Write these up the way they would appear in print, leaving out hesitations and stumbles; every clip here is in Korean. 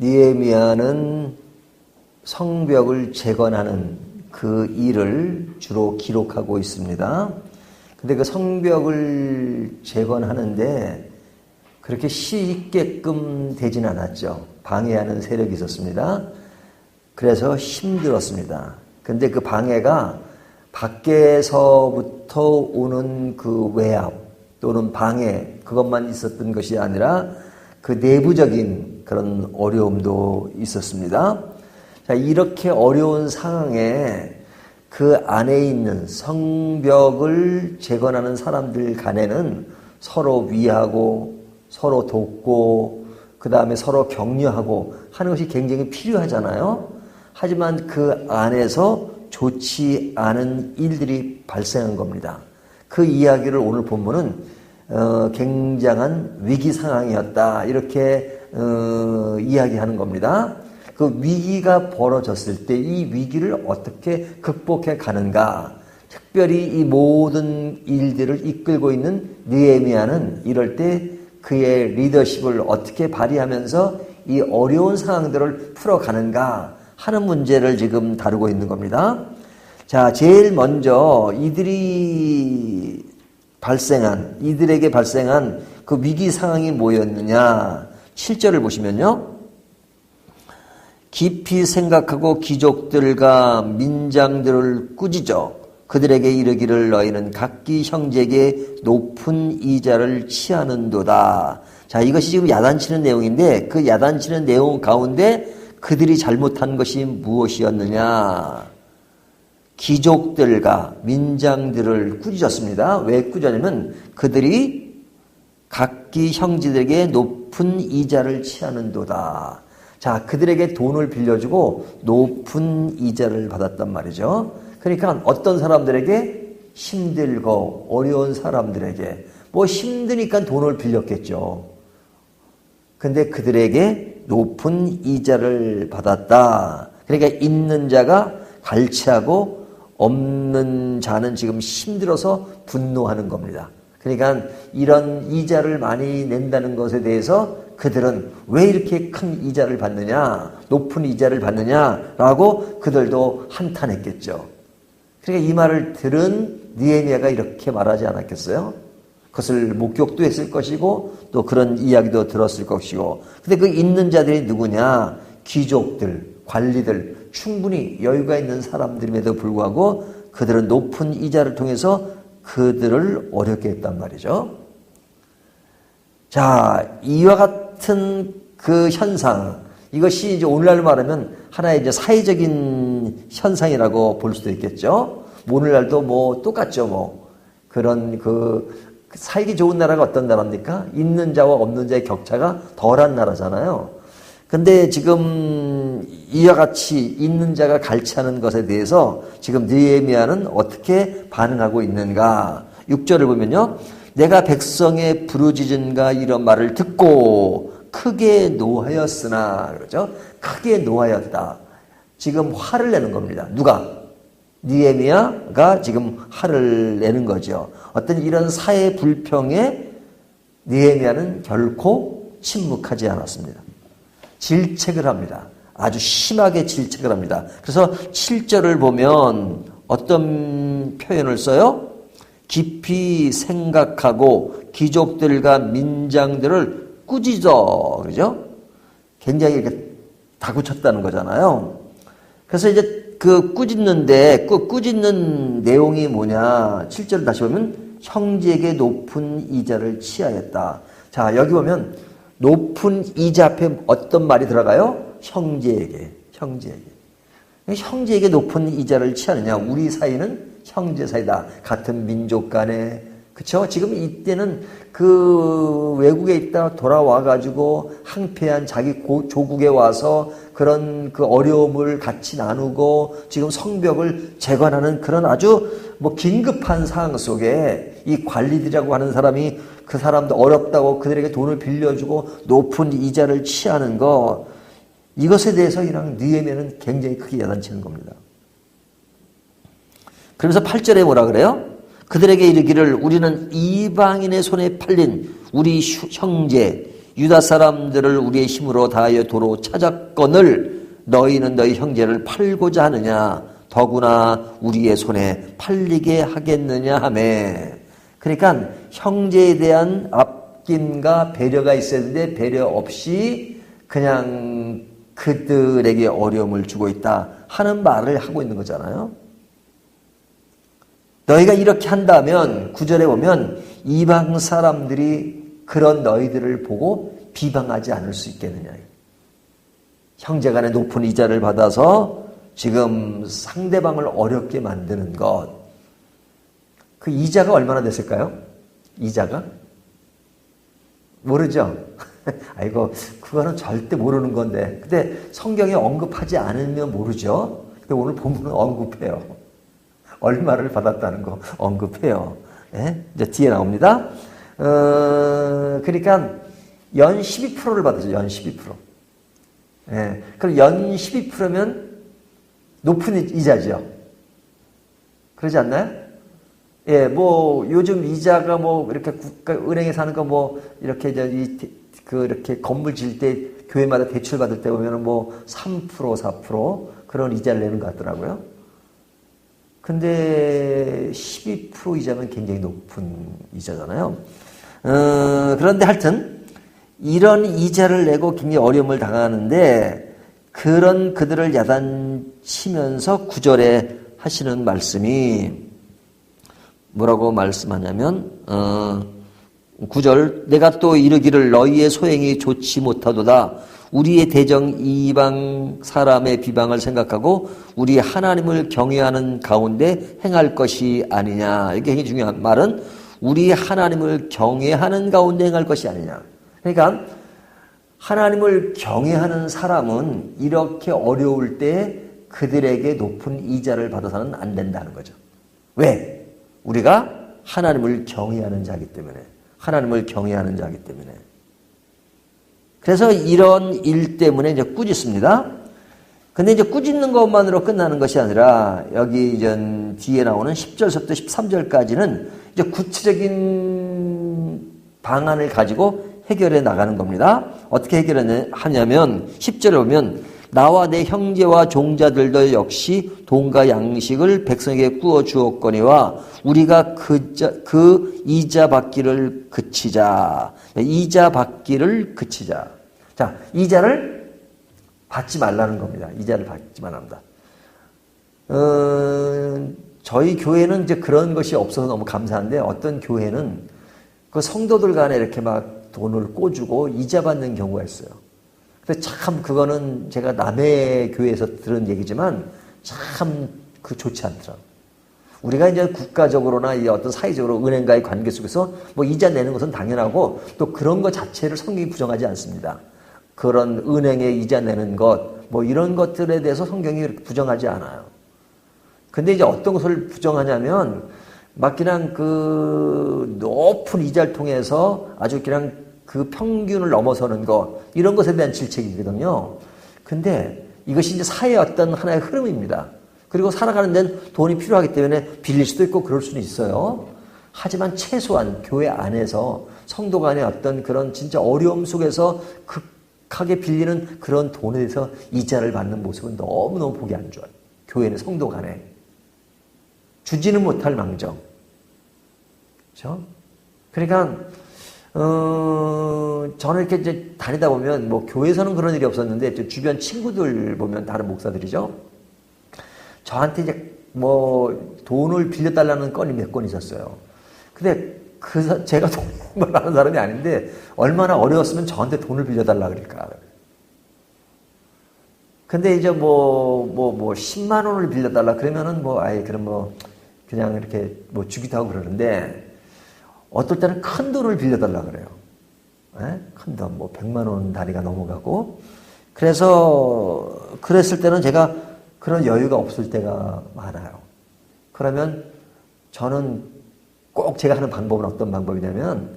느헤미야는 성벽을 재건하는 그 일을 주로 기록하고 있습니다. 근데 그 성벽을 재건하는데 그렇게 쉽게끔 되진 않았죠. 방해하는 세력이 있었습니다. 그래서 힘들었습니다. 근데 그 방해가 밖에서부터 오는 그 외압 또는 방해 그것만 있었던 것이 아니라 그 내부적인 그런 어려움도 있었습니다. 자, 이렇게 어려운 상황에 그 안에 있는 성벽을 재건하는 사람들 간에는 서로 위하고 서로 돕고 그 다음에 서로 격려하고 하는 것이 굉장히 필요하잖아요. 하지만 그 안에서 좋지 않은 일들이 발생한 겁니다. 그 이야기를 오늘 본문은 굉장한 위기 상황이었다 이렇게 이야기하는 겁니다. 그 위기가 벌어졌을 때 이 위기를 어떻게 극복해 가는가, 특별히 이 모든 일들을 이끌고 있는 느헤미야는 이럴 때 그의 리더십을 어떻게 발휘하면서 이 어려운 상황들을 풀어가는가 하는 문제를 지금 다루고 있는 겁니다. 자, 제일 먼저 이들에게 발생한 그 위기 상황이 뭐였느냐. 7절을 보시면요. 깊이 생각하고 귀족들과 민장들을 꾸짖어 그들에게 이르기를 너희는 각기 형제에게 높은 이자를 취하는도다. 자, 이것이 지금 야단치는 내용인데 그 야단치는 내용 가운데 그들이 잘못한 것이 무엇이었느냐. 귀족들과 민장들을 꾸짖었습니다. 왜 꾸짖냐면 그들이 각기 형제들에게 높은 이자를 취하는도다. 자, 그들에게 돈을 빌려주고 높은 이자를 받았단 말이죠. 그러니까 어떤 사람들에게 힘들고 어려운 사람들에게 뭐 힘드니까 돈을 빌렸겠죠. 근데 그들에게 높은 이자를 받았다. 그러니까 있는 자가 갈취하고 없는 자는 지금 힘들어서 분노하는 겁니다. 그러니까 이런 이자를 많이 낸다는 것에 대해서 그들은 왜 이렇게 큰 이자를 받느냐, 높은 이자를 받느냐라고 그들도 한탄했겠죠. 그러니까 이 말을 들은 느헤미야가 이렇게 말하지 않았겠어요? 그것을 목격도 했을 것이고 또 그런 이야기도 들었을 것이고. 근데 그 있는 자들이 누구냐? 귀족들, 관리들, 충분히 여유가 있는 사람들임에도 불구하고 그들은 높은 이자를 통해서 그들을 어렵게 했단 말이죠. 자, 이와 같은 그 현상, 이것이 이제 오늘날로 말하면 하나의 이제 사회적인 현상이라고 볼 수도 있겠죠. 오늘날도 뭐 똑같죠, 뭐. 그런 살기 좋은 나라가 어떤 나라입니까? 있는 자와 없는 자의 격차가 덜한 나라잖아요. 근데 지금 이와 같이 있는 자가 갈취하는 것에 대해서 지금 느헤미야는 어떻게 반응하고 있는가? 6절을 보면요. 내가 백성의 부르짖은가 이런 말을 듣고 크게 노하였으나 그러죠. 크게 노하였다. 지금 화를 내는 겁니다. 누가? 느헤미야가 지금 화를 내는 거죠. 어떤 이런 사회 불평에 느헤미야는 결코 침묵하지 않았습니다. 질책을 합니다. 아주 심하게 질책을 합니다. 그래서 7절을 보면 어떤 표현을 써요? 깊이 생각하고 귀족들과 민장들을 꾸짖어. 그러죠? 굉장히 이렇게 다구쳤다는 거잖아요. 그래서 이제 그 꾸짖는데 그 꾸짖는 내용이 뭐냐. 7절을 다시 보면 형제에게 높은 이자를 취하였다. 자, 여기 보면 높은 이자 앞에 어떤 말이 들어가요? 형제에게. 형제에게 높은 이자를 취하느냐. 우리 사이는 형제 사이다. 같은 민족 간에. 그쵸? 지금 이때는 그 외국에 있다 돌아와가지고 항폐한 자기 조국에 와서 그런 그 어려움을 같이 나누고 지금 성벽을 재건하는 그런 아주 뭐 긴급한 상황 속에 이 관리들이라고 하는 사람이 그 사람도 어렵다고 그들에게 돈을 빌려주고 높은 이자를 취하는 것, 이것에 대해서 이랑 느헤미야는 굉장히 크게 야단치는 겁니다. 그러면서 8절에 뭐라 그래요? 그들에게 이르기를 우리는 이방인의 손에 팔린 우리 형제 유다 사람들을 우리의 힘으로 다하여 도로 찾았거늘 너희는 너희 형제를 팔고자 하느냐 더구나 우리의 손에 팔리게 하겠느냐 하매. 그러니까 형제에 대한 아낌과 배려가 있어야 되는데 배려 없이 그냥 그들에게 어려움을 주고 있다 하는 말을 하고 있는 거잖아요. 너희가 이렇게 한다면 9절에 보면 이방 사람들이 그런 너희들을 보고 비방하지 않을 수 있겠느냐. 형제간의 높은 이자를 받아서 지금 상대방을 어렵게 만드는 것. 그 이자가 얼마나 됐을까요? 이자가? 모르죠? 아이고, 그거는 절대 모르는 건데. 근데 성경에 언급하지 않으면 모르죠? 근데 오늘 본문은 언급해요. 얼마를 받았다는 거 언급해요. 네? 이제 뒤에 나옵니다. 그러니까 연 12%를 받았죠. 연 12%. 예. 그럼 연 12%면 높은 이자죠. 그러지 않나요? 예, 뭐 요즘 이자가 뭐 이렇게 은행에 사는 거 뭐 이렇게 이렇게 건물 지을 때 교회마다 대출 받을 때 보면은 뭐 3%, 4% 그런 이자를 내는 것 같더라고요. 근데 12% 이자면 굉장히 높은 이자잖아요. 그런데 하여튼 이런 이자를 내고 굉장히 어려움을 당하는데 그런 그들을 야단치면서 9절에 하시는 말씀이 뭐라고 말씀하냐면 9절 내가 또 이르기를 너희의 소행이 좋지 못하도다. 우리의 대정 이방 사람의 비방을 생각하고 우리 하나님을 경외하는 가운데 행할 것이 아니냐. 이게 굉장히 중요한 말은 우리 하나님을 경외하는 가운데 행할 것이 아니냐. 그러니까 하나님을 경외하는 사람은 이렇게 어려울 때 그들에게 높은 이자를 받아서는 안 된다는 거죠. 왜? 우리가 하나님을 경외하는 자이기 때문에. 하나님을 경외하는 자이기 때문에. 그래서 이런 일 때문에 이제 꾸짖습니다. 근데 이제 꾸짖는 것만으로 끝나는 것이 아니라 여기 이제 뒤에 나오는 10절부터 13절까지는 이제 구체적인 방안을 가지고 해결해 나가는 겁니다. 어떻게 해결하냐면 10절에 보면 나와 내 형제와 종자들도 역시 돈과 양식을 백성에게 구워 주었거니와 우리가 그 이자 받기를 그치자. 이자 받기를 그치자. 자, 이자를 받지 말라는 겁니다. 이자를 받지 말랍니다. 저희 교회는 이제 그런 것이 없어서 너무 감사한데 어떤 교회는 그 성도들 간에 이렇게 막 돈을 꿔주고 이자 받는 경우가 있어요. 근데 참 그거는 제가 남의 교회에서 들은 얘기지만 참 그 좋지 않더라고요. 우리가 이제 국가적으로나 이 어떤 사회적으로 은행과의 관계 속에서 뭐 이자 내는 것은 당연하고 또 그런 것 자체를 성경이 부정하지 않습니다. 그런 은행에 이자 내는 것, 뭐 이런 것들에 대해서 성경이 그렇게 부정하지 않아요. 근데 이제 어떤 것을 부정하냐면 막 그냥 그 높은 이자를 통해서 아주 그냥 그 평균을 넘어서는 것, 이런 것에 대한 질책이거든요. 근데 이것이 이제 사회의 어떤 하나의 흐름입니다. 그리고 살아가는 데는 돈이 필요하기 때문에 빌릴 수도 있고 그럴 수는 있어요. 하지만 최소한 교회 안에서 성도 간의 어떤 그런 진짜 어려움 속에서 극하게 빌리는 그런 돈에 대해서 이자를 받는 모습은 너무너무 보기 안 좋아요. 교회는 성도 간에. 주지는 못할 망정. 그렇죠? 그러니까 저는 이렇게 이제 다니다 보면 뭐 교회에서는 그런 일이 없었는데 주변 친구들 보면 다른 목사들이죠. 저한테 이제 뭐 돈을 빌려달라는 건이 몇 건 있었어요. 근데 제가 돈을 하는 사람이 아닌데 얼마나 어려웠으면 저한테 돈을 빌려달라 그럴까. 근데 이제 뭐 10만 원을 빌려달라 그러면은 뭐 아예 그럼 뭐 그냥 이렇게 뭐 주기도 하고 그러는데 어떨 때는 큰 돈을 빌려달라 그래요. 네? 큰 돈, 뭐 100만 원 단위가 넘어가고. 그래서 그랬을 때는 제가 그런 여유가 없을 때가 많아요. 그러면 저는 꼭 제가 하는 방법은 어떤 방법이냐면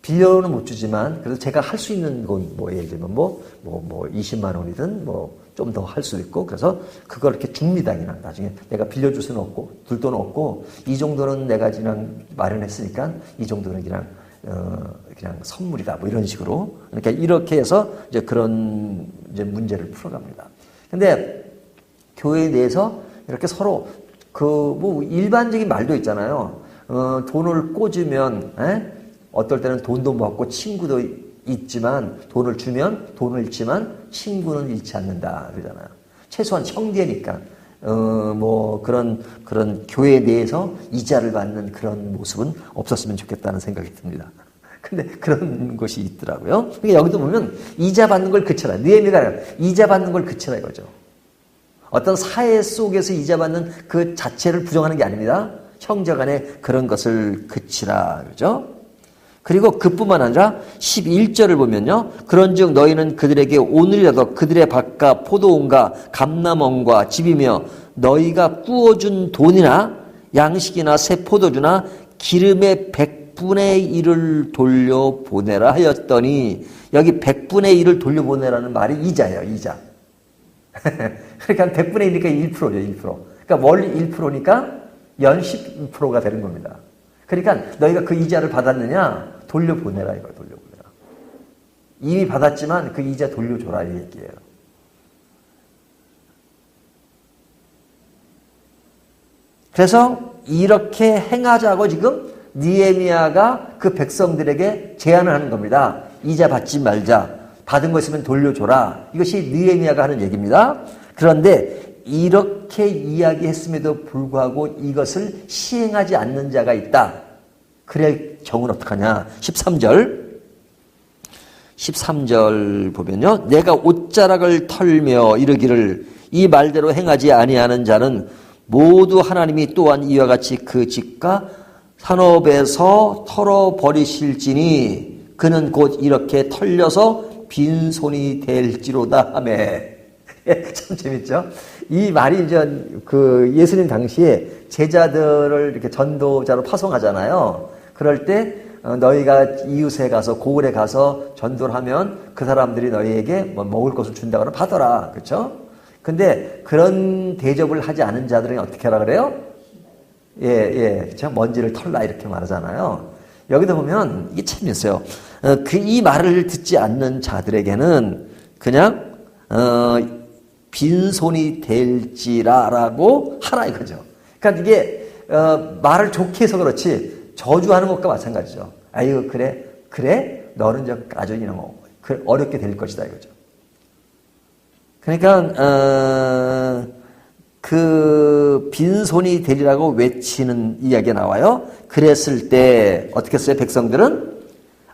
빌려는 못 주지만 그래서 제가 할 수 있는 건 뭐 예를 들면 뭐 20만 원이든 뭐 좀 더 할 수도 있고 그래서 그걸 이렇게 줍니다. 그냥 나중에 내가 빌려줄 수는 없고 둘 돈 없고 이 정도는 내가 그냥 마련했으니까 이 정도는 그냥 그냥 선물이다. 뭐 이런 식으로. 그러니까 이렇게 해서 이제 그런 이제 문제를 풀어갑니다. 근데 교회 내에서 이렇게 서로 그 뭐 일반적인 말도 있잖아요. 돈을 꽂으면 어떨 때는 돈도 받고 친구도 있지만 돈을 주면 돈을 잃지만 친구는 잃지 않는다 그러잖아요. 최소한 형제니까 뭐 그런 교회 내에서 이자를 받는 그런 모습은 없었으면 좋겠다는 생각이 듭니다. 근데 그런 것이 있더라고요. 그러니까 여기도 보면 이자 받는 걸 그쳐라. 느헤미야가 이자 받는 걸 그쳐라 이거죠. 어떤 사회 속에서 이자 받는 그 자체를 부정하는 게 아닙니다. 형제 간에 그런 것을 그치라 그러죠. 그리고 그뿐만 아니라 11절을 보면요. 그런즉 너희는 그들에게 오늘이라도 그들의 밭과 포도원과 감람원과 집이며 너희가 구워준 돈이나 양식이나 새 포도주나 기름의 100분의 1을 돌려보내라 하였더니 여기 100분의 1을 돌려보내라는 말이 이자예요. 이자. 그러니까 100분의 1이니까 1%죠. 1%. 그러니까 월 1%니까 연 12%가 되는 겁니다. 그러니까 너희가 그 이자를 받았느냐? 돌려보내라 이거 돌려보내라. 이미 받았지만 그 이자 돌려줘라 이 얘기예요. 그래서 이렇게 행하자고 지금 느헤미야가 그 백성들에게 제안을 하는 겁니다. 이자 받지 말자. 받은 거 있으면 돌려줘라. 이것이 느헤미야가 하는 얘기입니다. 그런데 이렇게 이야기했음에도 불구하고 이것을 시행하지 않는 자가 있다. 그럴 경우는 어떡하냐. 13절 보면요. 내가 옷자락을 털며 이르기를 이 말대로 행하지 아니하는 자는 모두 하나님이 또한 이와 같이 그 집과 산업에서 털어버리실지니 그는 곧 이렇게 털려서 빈손이 될지로다 하매. 참 재밌죠? 이 말이 이제 그 예수님 당시에 제자들을 이렇게 전도자로 파송하잖아요. 그럴 때 너희가 이웃에 가서 고을에 가서 전도를 하면 그 사람들이 너희에게 뭐 먹을 것을 준다고 하면 받아라. 그렇죠? 근데 그런 대접을 하지 않은 자들은 어떻게 하라 그래요? 그렇죠? 먼지를 털라 이렇게 말하잖아요. 여기도 보면 이게 참 있어요. 이 말을 듣지 않는 자들에게는 그냥 빈손이 될지라라고 하라 이거죠. 그러니까 이게 말을 좋게 해서 그렇지 저주하는 것과 마찬가지죠. 아이고 그래 너는 저 가정이나 뭐 어렵게 될 것이다 이거죠. 그러니까 그 빈손이 되리라고 외치는 이야기가 나와요. 그랬을 때 어떻게 했어요? 백성들은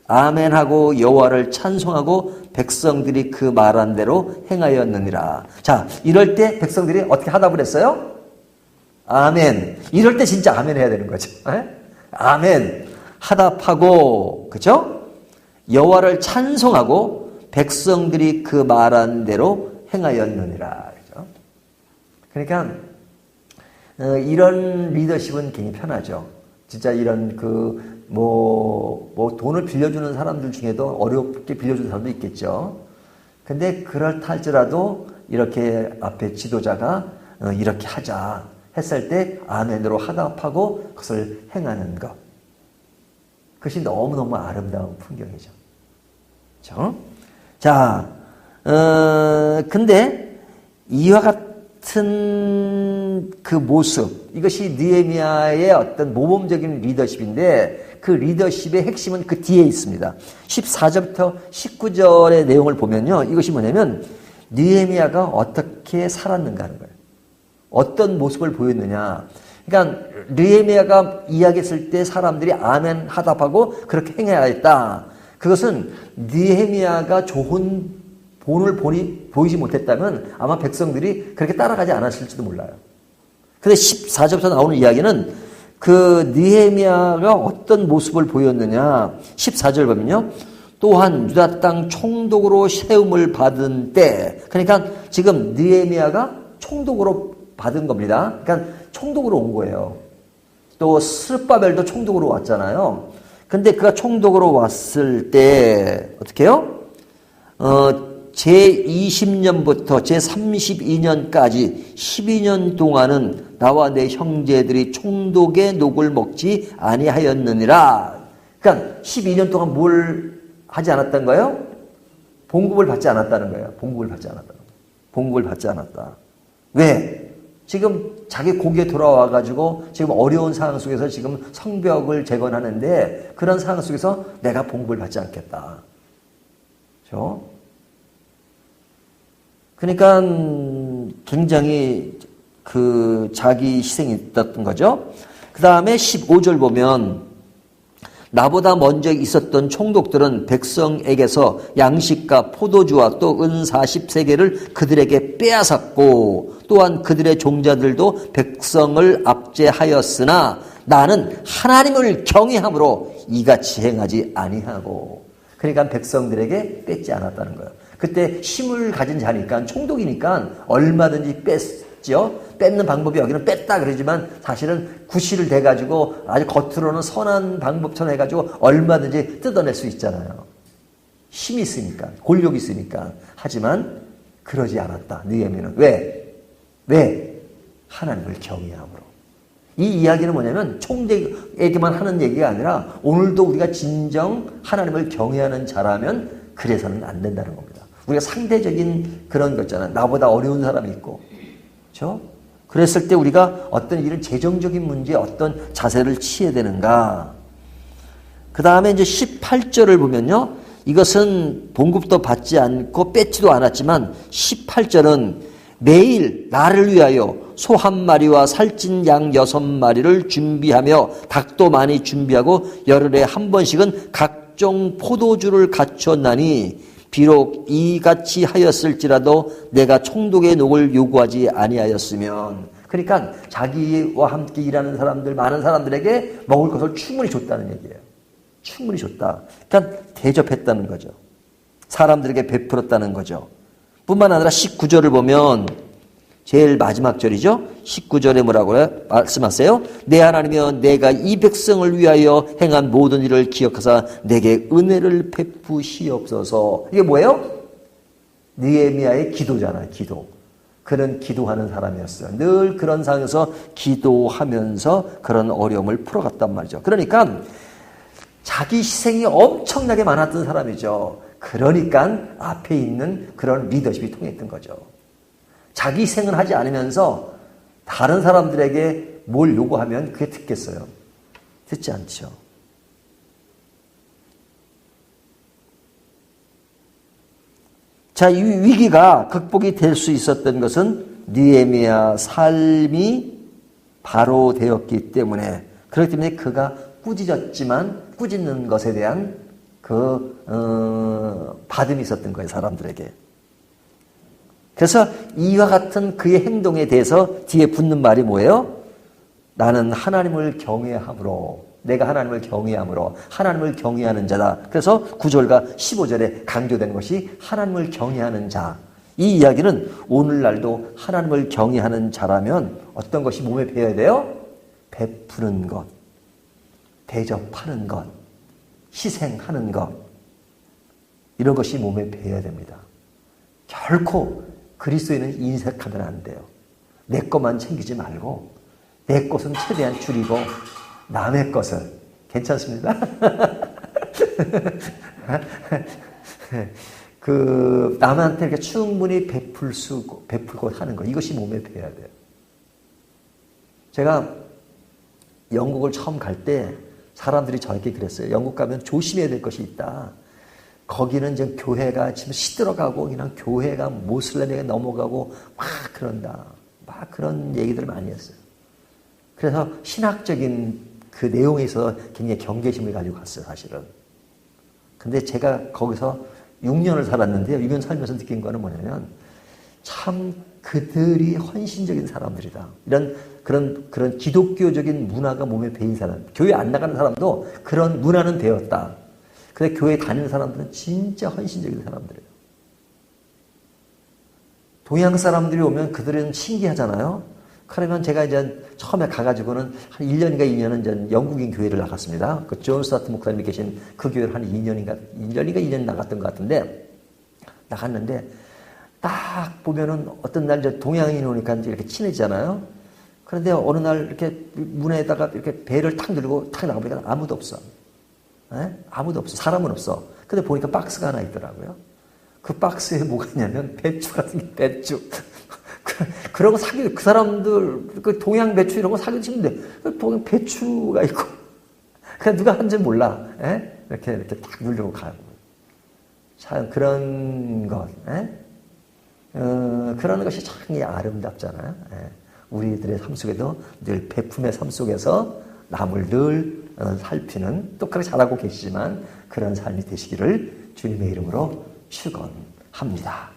아멘하고 여호와를 찬송하고 백성들이 그 말한 대로 행하였느니라. 자, 이럴 때 백성들이 어떻게 하답을 했어요? 아멘. 이럴 때 진짜 아멘 해야 되는 거죠. 아멘. 하답하고, 그죠? 여호와를 찬송하고 백성들이 그 말한 대로 행하였느니라. 그죠? 그러니까 이런 리더십은 굉장히 편하죠. 진짜 이런 뭐 돈을 빌려주는 사람들 중에도 어렵게 빌려주는 사람도 있겠죠. 근데 그렇다 할지라도 이렇게 앞에 지도자가 이렇게 하자 했을 때 아멘으로 하답하고 그것을 행하는 것. 그것이 너무너무 아름다운 풍경이죠. 그렇죠? 자, 근데 이와 같은 그 모습, 이것이 느헤미야의 어떤 모범적인 리더십인데 그 리더십의 핵심은 그 뒤에 있습니다. 14절부터 19절의 내용을 보면요. 이것이 뭐냐면 느헤미야가 어떻게 살았는가 하는 거예요. 어떤 모습을 보였느냐. 그러니까 느헤미야가 이야기했을 때 사람들이 아멘 하답하고 그렇게 행해야 했다. 그것은 느헤미야가 좋은 본을 보이지 못했다면 아마 백성들이 그렇게 따라가지 않았을지도 몰라요. 근데 14절부터 나오는 이야기는 그 느헤미야가 어떤 모습을 보였느냐. 14절 보면요. 또한 유다 땅 총독으로 세움을 받은 때, 그러니까 지금 느헤미야가 총독으로 받은 겁니다. 그러니까 총독으로 온 거예요. 또 스룹바벨도 총독으로 왔잖아요. 근데 그가 총독으로 왔을 때 어떻게 해요? 제20년부터 제32년까지 12년 동안은 나와 내 형제들이 총독의 녹을 먹지 아니하였느니라. 그러니까 12년 동안 뭘 하지 않았던 거예요? 봉급을 받지 않았다는 거예요. 봉급을 받지 않았다는 거예요. 봉급을 받지 않았다. 왜? 지금 자기 고기에 돌아와가지고 지금 어려운 상황 속에서 지금 성벽을 재건하는데 그런 상황 속에서 내가 봉급을 받지 않겠다. 그렇죠? 그러니까 굉장히 그 자기 희생이 있었던 거죠. 그 다음에 15절 보면 나보다 먼저 있었던 총독들은 백성에게서 양식과 포도주와 또 은 40세겔을 그들에게 빼앗았고 또한 그들의 종자들도 백성을 압제하였으나 나는 하나님을 경외함으로 이같이 행하지 아니하고. 그러니까 백성들에게 뺏지 않았다는 거예요. 그때 힘을 가진 자니까 총독이니까 얼마든지 뺐죠. 뺏는 방법이 여기는 뺐다 그러지만 사실은 구실을 대가지고 아주 겉으로는 선한 방법처럼 해가지고 얼마든지 뜯어낼 수 있잖아요. 힘이 있으니까, 권력이 있으니까. 하지만 그러지 않았다. 느헤미야는. 왜? 하나님을 경외함으로. 이 이야기는 뭐냐면 총대에게만 하는 얘기가 아니라 오늘도 우리가 진정 하나님을 경외하는 자라면 그래서는 안 된다는 겁니다. 우리가 상대적인 그런 거 있잖아요. 나보다 어려운 사람이 있고. 그렇죠? 그랬을 때 우리가 어떤 이런 재정적인 문제에 어떤 자세를 취해야 되는가. 그 다음에 이제 18절을 보면요. 이것은 봉급도 받지 않고 뺏지도 않았지만 18절은 매일 나를 위하여 소 한 마리와 살찐 양 6마리를 준비하며 닭도 많이 준비하고 열흘에 한 번씩은 각종 포도주를 갖추었나니 비록 이같이 하였을지라도 내가 총독의 녹을 요구하지 아니하였으면. 그러니까 자기와 함께 일하는 사람들, 많은 사람들에게 먹을 것을 충분히 줬다는 얘기예요. 충분히 줬다. 그러니까 대접했다는 거죠. 사람들에게 베풀었다는 거죠. 뿐만 아니라 19절을 보면 제일 마지막 절이죠. 19절에 뭐라고 해요? 말씀하세요. 내 하나님이여 내가 이 백성을 위하여 행한 모든 일을 기억하사 내게 은혜를 베푸시옵소서. 이게 뭐예요? 느헤미야의 기도잖아요. 기도. 그는 기도하는 사람이었어요. 늘 그런 상황에서 기도하면서 그런 어려움을 풀어갔단 말이죠. 그러니까 자기 희생이 엄청나게 많았던 사람이죠. 그러니까 앞에 있는 그런 리더십이 통했던 거죠. 자기 희생을 하지 않으면서 다른 사람들에게 뭘 요구하면 그게 듣겠어요? 듣지 않죠. 자, 이 위기가 극복이 될 수 있었던 것은 느헤미야 삶이 바로 되었기 때문에, 그렇기 때문에 그가 꾸짖었지만 꾸짖는 것에 대한 받음이 있었던 거예요, 사람들에게. 그래서 이와 같은 그의 행동에 대해서 뒤에 붙는 말이 뭐예요? 나는 하나님을 경외함으로, 내가 하나님을 경외함으로, 하나님을 경외하는 자다. 그래서 9절과 15절에 강조되는 것이 하나님을 경외하는 자. 이 이야기는 오늘날도 하나님을 경외하는 자라면 어떤 것이 몸에 배어야 돼요? 베푸는 것, 대접하는 것, 희생하는 것, 이런 것이 몸에 배어야 됩니다. 결코 그리스도인은 인색하면 안 돼요. 내 것만 챙기지 말고 내 것은 최대한 줄이고 남의 것을, 괜찮습니다. 남한테 이렇게 충분히 베풀고 하는 것, 이것이 몸에 배어야 돼요. 제가 영국을 처음 갈 때 사람들이 저에게 그랬어요. 영국 가면 조심해야 될 것이 있다. 거기는 지금 교회가 지금 시들어가고 그냥 교회가 모슬렘에게 넘어가고 막 그런다. 막 그런 얘기들을 많이 했어요. 그래서 신학적인 그 내용에 있어서 굉장히 경계심을 가지고 갔어요, 사실은. 근데 제가 거기서 6년을 살았는데요. 6년 살면서 느낀 거는 뭐냐면 참 그들이 헌신적인 사람들이다. 그런 기독교적인 문화가 몸에 배인 사람. 교회 안 나가는 사람도 그런 문화는 배웠다. 근데 교회 다니는 사람들은 진짜 헌신적인 사람들이에요. 동양 사람들이 오면 그들은 신기하잖아요. 그러면 제가 이제 처음에 가가지고는 한 1년인가 2년은 이제 영국인 교회를 나갔습니다. 그 존 스타트 목사님이 계신 그 교회를 한 2년 나갔던 것 같은데, 나갔는데 딱 보면은 어떤 날 이제 동양인이 오니까 이제 이렇게 친해지잖아요. 그런데 어느 날 이렇게 문에다가 이렇게 배를 탁 들고 탁 나가보니까 아무도 없어. 아무도 없어. 사람은 없어. 근데 보니까 박스가 하나 있더라고요. 그 박스에 뭐가 있냐면 배추 같은 게 배추. 그러고 그 사람들, 그 동양 배추 이런 거 사기 힘든데, 보면 배추가 있고. 그냥 누가 한지 몰라. 이렇게 딱 누르고 가고. 참, 그런 것, 그런 것이 참 아름답잖아요. 우리들의 삶 속에도 늘 베품의 삶 속에서 남을 늘 살피는, 또 그렇게 잘하고 계시지만 그런 삶이 되시기를 주님의 이름으로 축원합니다.